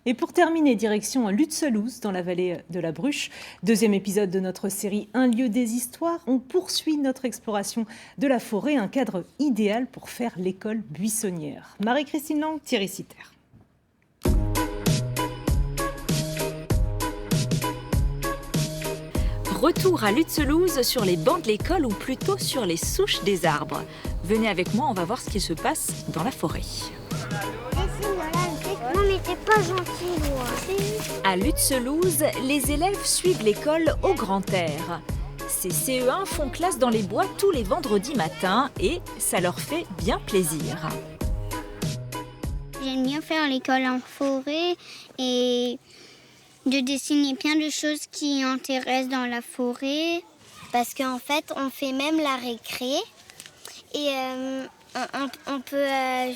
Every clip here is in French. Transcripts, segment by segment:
Et pour terminer, direction Lutzeloos, dans la vallée de la Bruche. Deuxième épisode de notre série Un lieu des histoires. On poursuit notre exploration de la forêt, un cadre idéal pour faire l'école buissonnière. Marie-Christine Lang, Thierry Sitter. Retour à Lutzeloos sur les bancs de l'école ou plutôt sur les souches des arbres. Venez avec moi, on va voir ce qui se passe dans la forêt. Non mais t'es pas gentil, moi. À Lutzeloos, les élèves suivent l'école au grand air. Ces CE1 font classe dans les bois tous les vendredis matins et ça leur fait bien plaisir. J'aime bien faire l'école en forêt et de dessiner plein de choses qui intéressent dans la forêt. Parce qu'en fait, on fait même la récré et on peut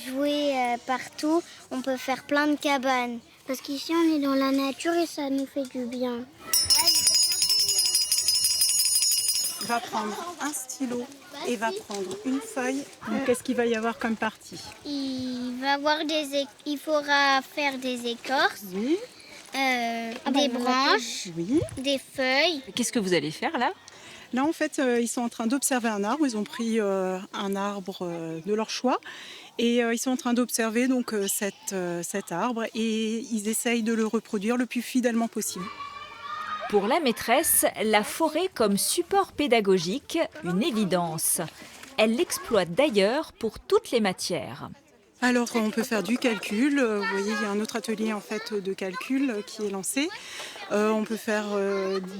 jouer partout, on peut faire plein de cabanes. Parce qu'ici, on est dans la nature et ça nous fait du bien. Il va prendre un stylo et va prendre une feuille. Donc, qu'est-ce qu'il va y avoir comme partie? Il faudra faire des écorces, Oui. des branches, Oui. des feuilles. Qu'est-ce que vous allez faire là ? Là, en fait, ils sont en train d'observer un arbre. Ils ont pris un arbre de leur choix. Et ils sont en train d'observer donc cet arbre. Et ils essayent de le reproduire le plus fidèlement possible. Pour la maîtresse, la forêt comme support pédagogique, une évidence. Elle l'exploite d'ailleurs pour toutes les matières. Alors, on peut faire du calcul. Vous voyez, il y a un autre atelier en fait de calcul qui est lancé. On peut faire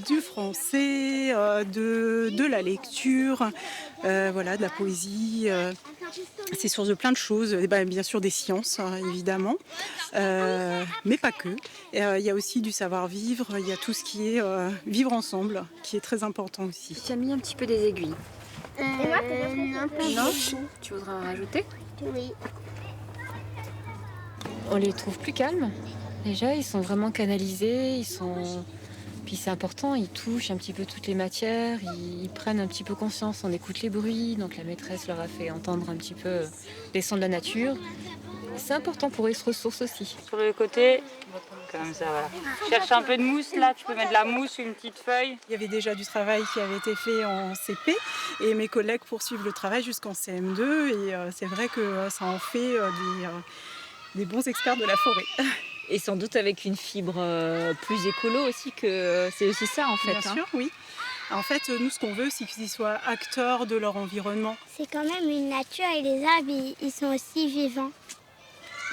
du français, de la lecture, voilà, de la poésie. C'est source de plein de choses. Et bien sûr des sciences, évidemment, mais pas que. Il y a aussi du savoir-vivre. Il y a tout ce qui est vivre ensemble, qui est très important aussi. Tu as mis un petit peu des aiguilles. Non, pas Non. beaucoup. Tu voudrais en rajouter? Oui. On les trouve plus calmes. Déjà, ils sont vraiment canalisés, Puis c'est important, ils touchent un petit peu toutes les matières, ils prennent un petit peu conscience, on écoute les bruits, donc la maîtresse leur a fait entendre un petit peu les sons de la nature. C'est important pour eux, ils se ressourcent aussi. Sur le côté, comme ça, voilà. Cherche un peu de mousse, là, tu peux mettre de la mousse, une petite feuille. Il y avait déjà du travail qui avait été fait en CP et mes collègues poursuivent le travail jusqu'en CM2 et c'est vrai que ça en fait des bons experts de la forêt. Et sans doute avec une fibre plus écolo aussi, que c'est aussi ça en fait. Bien sûr, oui. En fait, nous, ce qu'on veut, c'est qu'ils soient acteurs de leur environnement. C'est quand même une nature et les arbres, ils sont aussi vivants.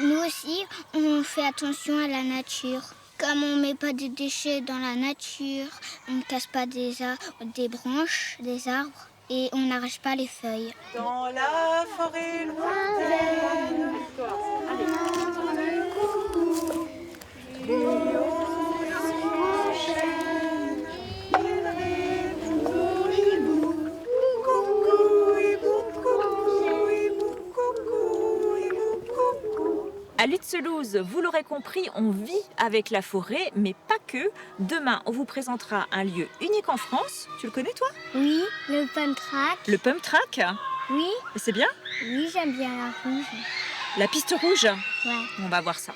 Nous aussi, on fait attention à la nature. Comme on ne met pas de déchets dans la nature, on ne casse pas des branches, des arbres et on n'arrache pas les feuilles. Dans la forêt lointaine, À Lutzeloos, vous l'aurez compris, on vit avec la forêt, mais pas que. Demain, on vous présentera un lieu unique en France. Tu le connais toi ? Oui, le pump track. Le Pump Track. Oui, C'est bien ? oui, j'aime bien la rouge. La piste rouge. Ouais. On va voir ça.